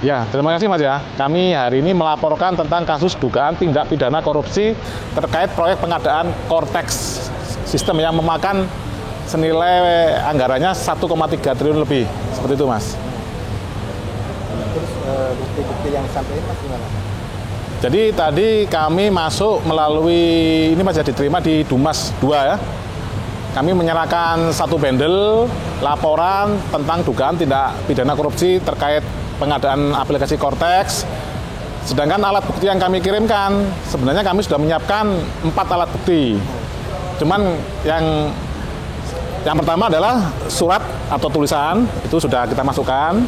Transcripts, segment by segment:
Ya, terima kasih Mas ya. Kami hari ini melaporkan tentang kasus dugaan tindak pidana korupsi terkait proyek pengadaan Cortex sistem yang memakan senilai anggarannya 1,3 triliun lebih. Seperti itu Mas. Terus bukti-bukti yang sampai ini Mas gimana? Jadi tadi kami masuk melalui, ini Mas ya, diterima di Dumas 2 ya. Kami menyerahkan satu bundle laporan tentang dugaan tindak pidana korupsi terkait pengadaan aplikasi Cortex. Sedangkan alat bukti yang kami kirimkan, sebenarnya kami sudah menyiapkan 4 alat bukti. Cuman yang pertama adalah surat atau tulisan, itu sudah kita masukkan.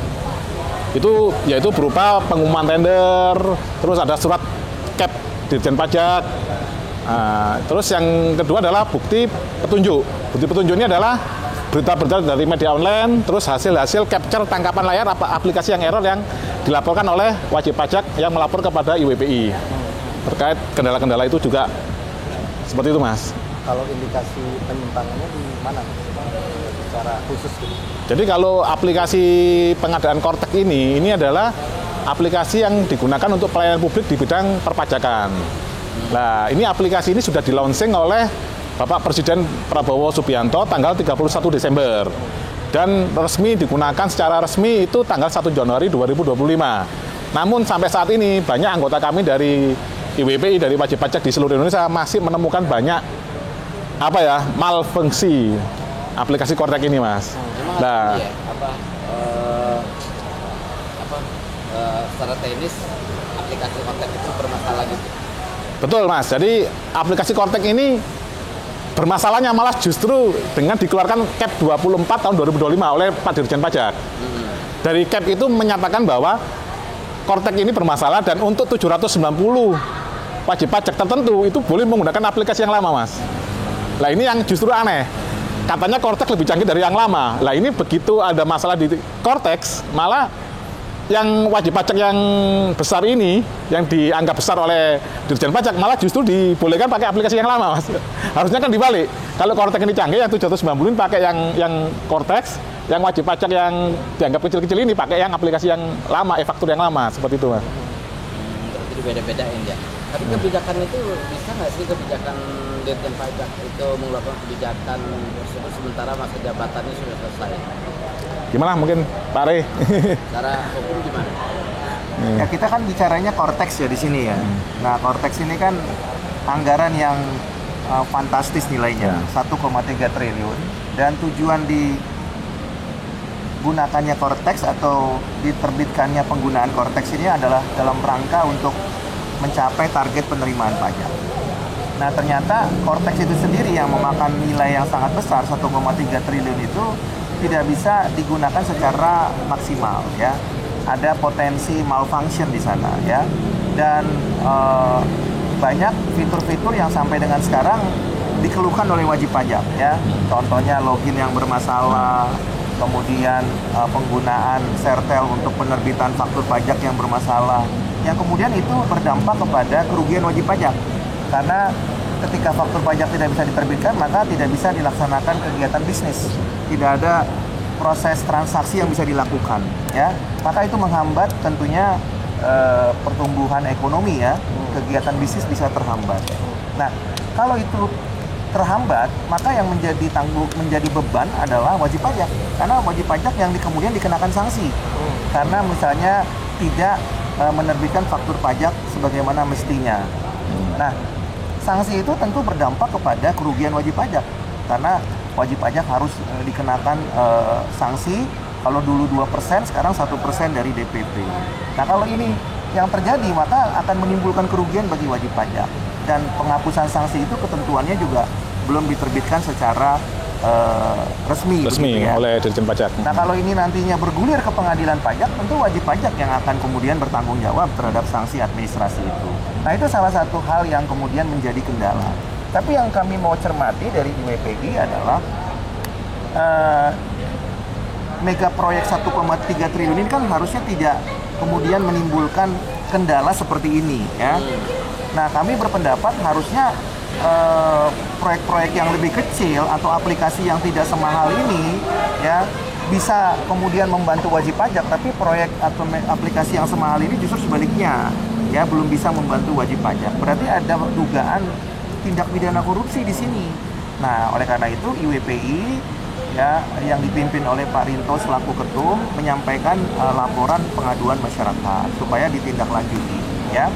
Itu yaitu berupa pengumuman tender, terus ada surat cap Dirjen Pajak. Terus yang kedua adalah bukti petunjuk. Bukti petunjuknya adalah berita-berita dari media online, terus hasil-hasil capture tangkapan layar aplikasi yang error yang dilaporkan oleh wajib pajak yang melapor kepada IWPI. Terkait kendala-kendala itu juga seperti itu Mas. Kalau indikasi penyimpangannya di mana secara khusus gitu? Jadi kalau aplikasi pengadaan Cortex ini adalah aplikasi yang digunakan untuk pelayanan publik di bidang perpajakan. Nah, ini aplikasi ini sudah di-launching oleh Bapak Presiden Prabowo Subianto tanggal 31 Desember. Dan resmi digunakan secara resmi itu tanggal 1 Januari 2025. Namun sampai saat ini banyak anggota kami dari IWPI, dari wajib pajak di seluruh Indonesia masih menemukan banyak malfungsi aplikasi Cortex ini Mas. Nah, secara teknis aplikasi Cortex itu bermasalah gitu. Betul Mas, jadi aplikasi Cortex ini bermasalahnya malah justru dengan dikeluarkan Cap 24 tahun 2025 oleh Pak Dirjen Pajak. Dari Cap itu menyatakan bahwa Cortex ini bermasalah dan untuk 790 wajib pajak tertentu itu boleh menggunakan aplikasi yang lama Mas. Nah ini yang justru aneh. Katanya Cortex lebih canggih dari yang lama. Nah ini begitu ada masalah di Cortex, malah yang wajib pajak yang besar ini, yang dianggap besar oleh Dirjen Pajak, malah justru dibolehkan pakai aplikasi yang lama, Mas. Harusnya kan dibalik. Kalau Cortex ini canggih, yang 790 pakai yang Cortex, yang wajib pajak yang dianggap kecil-kecil ini pakai yang aplikasi yang lama, e-faktur yang lama, seperti itu, Mas. Berarti beda-bedain ya. Tapi kebijakan itu bisa nggak sih kebijakan Dirjen Pajak itu mengeluarkan kebijakan tersebut sementara masa jabatannya sudah selesai? Gimana mungkin Pak Rey? Cara hukum gimana? Ya kita kan bicaranya Cortex ya di sini ya. Nah Cortex ini kan anggaran yang fantastis nilainya, 1,3 triliun. Dan tujuan digunakannya Cortex atau diterbitkannya penggunaan Cortex ini adalah dalam rangka untuk mencapai target penerimaan pajak. Nah ternyata Cortex itu sendiri yang memakan nilai yang sangat besar, 1,3 triliun itu tidak bisa digunakan secara maksimal ya. Ada potensi malfunction di sana ya. Dan banyak fitur-fitur yang sampai dengan sekarang dikeluhkan oleh wajib pajak ya. Contohnya login yang bermasalah, kemudian penggunaan sertel untuk penerbitan faktur pajak yang bermasalah. Yang kemudian itu berdampak kepada kerugian wajib pajak. Karena ketika faktur pajak tidak bisa diterbitkan, maka tidak bisa dilaksanakan kegiatan bisnis. Tidak ada proses transaksi yang bisa dilakukan, ya. Maka itu menghambat tentunya pertumbuhan ekonomi, ya. Kegiatan bisnis bisa terhambat. Nah, kalau itu terhambat, maka yang menjadi beban adalah wajib pajak. Karena wajib pajak yang kemudian dikenakan sanksi. Karena misalnya tidak menerbitkan faktur pajak sebagaimana mestinya. Nah, sanksi itu tentu berdampak kepada kerugian wajib pajak karena wajib pajak harus dikenakan sanksi. Kalau dulu 2%, sekarang 1% dari DPP. Nah kalau ini yang terjadi maka akan menimbulkan kerugian bagi wajib pajak. Dan penghapusan sanksi itu ketentuannya juga belum diterbitkan secara resmi Ya? Oleh Dirjen Pajak. Nah kalau ini nantinya bergulir ke pengadilan pajak, tentu wajib pajak yang akan kemudian bertanggung jawab terhadap sanksi administrasi itu. Nah itu salah satu hal yang kemudian menjadi kendala. Tapi yang kami mau cermati dari IWPI adalah mega proyek 1,3 triliun ini kan harusnya tidak kemudian menimbulkan kendala seperti ini ya. Nah kami berpendapat harusnya proyek-proyek yang lebih kecil atau aplikasi yang tidak semahal ini ya bisa kemudian membantu wajib pajak, tapi proyek atau aplikasi yang semahal ini justru sebaliknya, ya belum bisa membantu wajib pajak. Berarti ada dugaan tindak pidana korupsi di sini. Nah, oleh karena itu IWPI ya yang dipimpin oleh Pak Rinto selaku ketum menyampaikan laporan pengaduan masyarakat supaya ditindaklanjuti, ya.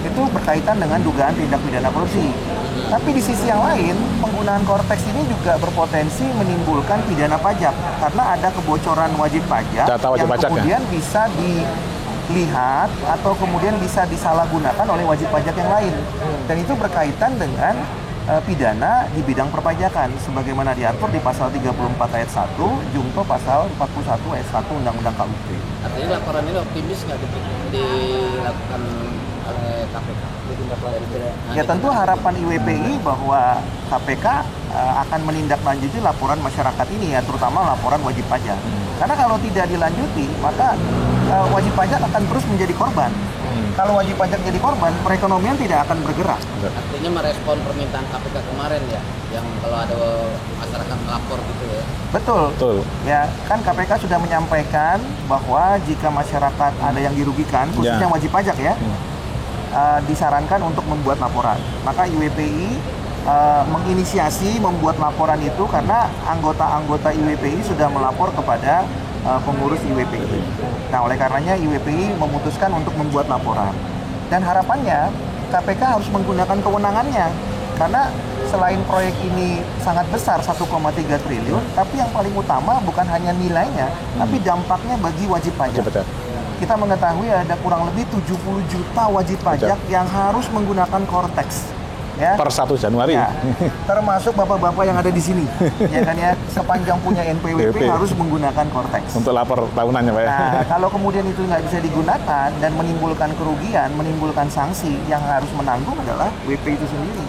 Itu berkaitan dengan dugaan tindak pidana korupsi. Tapi di sisi yang lain, penggunaan Cortex ini juga berpotensi menimbulkan pidana pajak karena ada kebocoran wajib pajak Data wajib yang pajak, kemudian bisa dilihat atau kemudian bisa disalahgunakan oleh wajib pajak yang lain. Dan itu berkaitan dengan pidana di bidang perpajakan sebagaimana diatur di pasal 34 ayat 1 junto pasal 41 ayat 1 Undang-Undang KUP. Artinya laporan ini optimis nggak dilakukan oleh KPK? Ya tentu harapan IWPI bahwa KPK akan menindaklanjuti laporan masyarakat ini ya, terutama laporan wajib pajak. Karena kalau tidak dilanjuti, maka wajib pajak akan terus menjadi korban. Kalau wajib pajak jadi korban, perekonomian tidak akan bergerak. Artinya merespon permintaan KPK kemarin ya, yang kalau ada masyarakat melapor gitu ya. Betul. Ya, kan KPK sudah menyampaikan bahwa jika masyarakat ada yang dirugikan, khususnya wajib pajak ya, disarankan untuk membuat laporan. Maka IWPI menginisiasi membuat laporan itu karena anggota-anggota IWPI sudah melapor kepada pengurus IWPI. Nah, oleh karenanya IWPI memutuskan untuk membuat laporan. Dan harapannya KPK harus menggunakan kewenangannya. Karena selain proyek ini sangat besar 1,3 triliun, tapi yang paling utama bukan hanya nilainya, tapi dampaknya bagi wajib pajak. Kita mengetahui ada kurang lebih 70 juta wajib pajak yang harus menggunakan Cortex. Ya. Per 1 Januari. Ya, termasuk bapak-bapak yang ada di sini. Ya kan ya, sepanjang punya NPWP harus menggunakan Cortex. Untuk lapor tahunannya Pak ya. Nah, kalau kemudian itu nggak bisa digunakan dan menimbulkan kerugian, menimbulkan sanksi, yang harus menanggung adalah WP itu sendiri.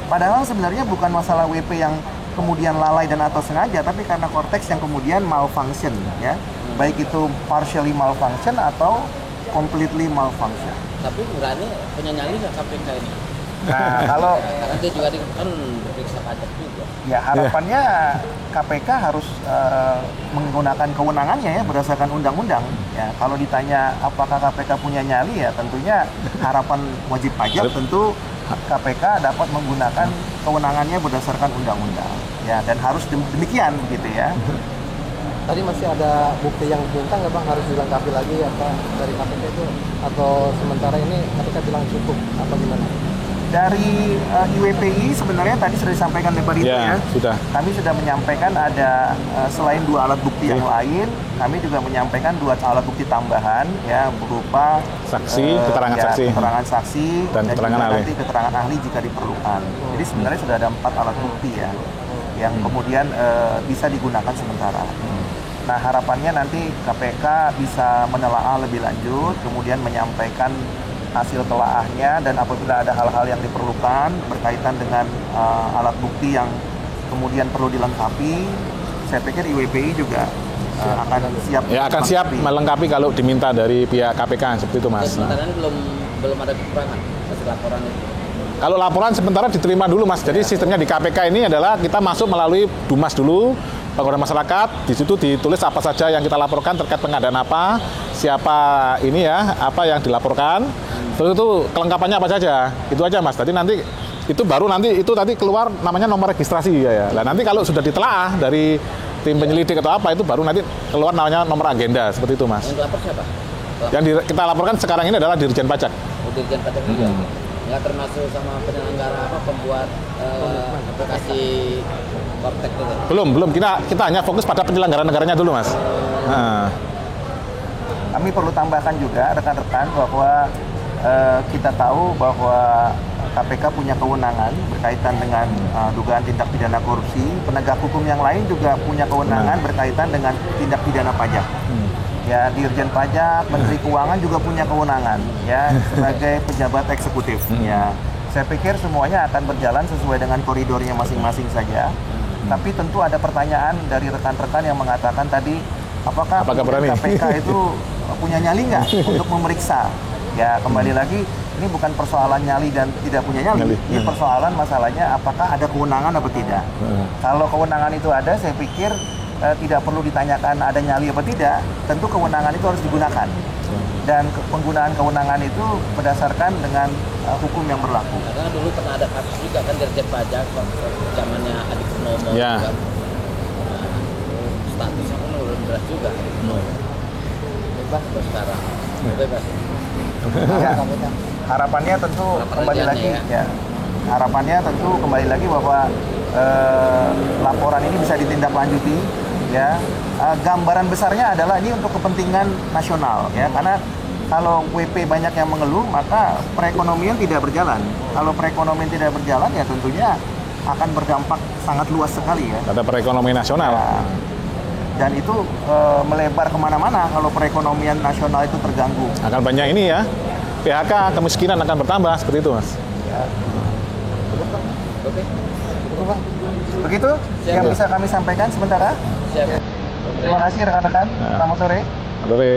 Padahal sebenarnya bukan masalah WP yang kemudian lalai dan atau sengaja, tapi karena Cortex yang kemudian malfunction, ya. Baik itu partially malfunction atau completely malfunction. Tapi berani punya nyali nggak KPK ini? Nah, kalau karena dia juga kan diperiksa pajak juga. Ya, harapannya KPK harus menggunakan kewenangannya ya berdasarkan undang-undang. Ya, kalau ditanya apakah KPK punya nyali ya tentunya harapan wajib pajak tentu KPK dapat menggunakan kewenangannya berdasarkan undang-undang. Ya, dan harus demikian begitu ya. Tadi masih ada bukti yang diminta nggak Bang, harus dilengkapi lagi apa dari KPK itu, atau sementara ini KPK bilang cukup apa gimana? Dari IWPI sebenarnya tadi sudah disampaikan oleh Pak Rinto ya. Sudah. Kami sudah menyampaikan ada selain 2 alat bukti yang lain, kami juga menyampaikan 2 alat bukti tambahan ya berupa saksi, keterangan saksi dan keterangan ahli. nanti keterangan ahli jika diperlukan. Jadi sebenarnya sudah ada 4 alat bukti ya yang kemudian bisa digunakan sementara. Nah, harapannya nanti KPK bisa menelaah lebih lanjut, kemudian menyampaikan hasil telaahnya, dan apabila ada hal-hal yang diperlukan berkaitan dengan alat bukti yang kemudian perlu dilengkapi, saya pikir IWPI juga akan siap. Ya, akan siap melengkapi kalau diminta dari pihak KPK seperti itu, Mas. Sementara ini belum ada kekurangan hasil laporan itu. Kalau laporan sementara diterima dulu, Mas. Jadi sistemnya di KPK ini adalah kita masuk melalui Dumas dulu, pengaduan masyarakat. Di situ ditulis apa saja yang kita laporkan terkait pengadaan apa, siapa ini ya, apa yang dilaporkan. Terus itu kelengkapannya apa saja. Itu aja, Mas. Tadi nanti itu baru nanti itu tadi keluar namanya nomor registrasi ya. Nah, nanti kalau sudah ditelaah dari tim penyelidik atau apa itu baru nanti keluar namanya nomor agenda seperti itu, Mas. Yang lapor siapa? Yang kita laporkan sekarang ini adalah Dirjen Pajak. Dirjen Pajak juga. Nggak termasuk sama penyelenggara apa pembuat aplikasi Cortex itu? Belum. Kita hanya fokus pada penyelenggara negaranya dulu, Mas. Nah. Kami perlu tambahkan juga rekan-rekan bahwa kita tahu bahwa KPK punya kewenangan berkaitan dengan dugaan tindak pidana korupsi. Penegak hukum yang lain juga punya kewenangan berkaitan dengan tindak pidana pajak. Ya, Dirjen Pajak, Menteri Keuangan juga punya kewenangan ya sebagai pejabat eksekutif. Ya, saya pikir semuanya akan berjalan sesuai dengan koridornya masing-masing saja. Tapi tentu ada pertanyaan dari rekan-rekan yang mengatakan tadi, apakah KPK itu punya nyali nggak untuk memeriksa? Ya, kembali lagi, ini bukan persoalan nyali dan tidak punya nyali. Ini persoalan masalahnya apakah ada kewenangan atau tidak. Kalau kewenangan itu ada, saya pikir tidak perlu ditanyakan ada nyali apa tidak, tentu kewenangan itu harus digunakan. Dan penggunaan kewenangan itu berdasarkan dengan hukum yang berlaku. Karena dulu pernah ada kasus juga kan Dirjen Pajak zamannya Adi Purnomo Ya. juga. Nah, statusnya kan belum jelas juga Adi Purnomo. Bebas terus sekarang. Bebas. Ya, harapannya tentu kembali lagi kerjaannya ya. Harapannya tentu kembali lagi bahwa laporan ini bisa ditindaklanjuti ya. Gambaran besarnya adalah ini untuk kepentingan nasional ya, karena kalau WP banyak yang mengeluh maka perekonomian tidak berjalan. Kalau perekonomian tidak berjalan ya tentunya akan berdampak sangat luas sekali ya. Ada perekonomian nasional. Nah, dan itu melebar kemana-mana kalau perekonomian nasional itu terganggu. Akan banyak ini ya, PHK, kemiskinan akan bertambah seperti itu, Mas. Oke. Begitu yang bisa kami sampaikan sementara. Siap. Terima kasih rekan-rekan. Selamat sore. Sore.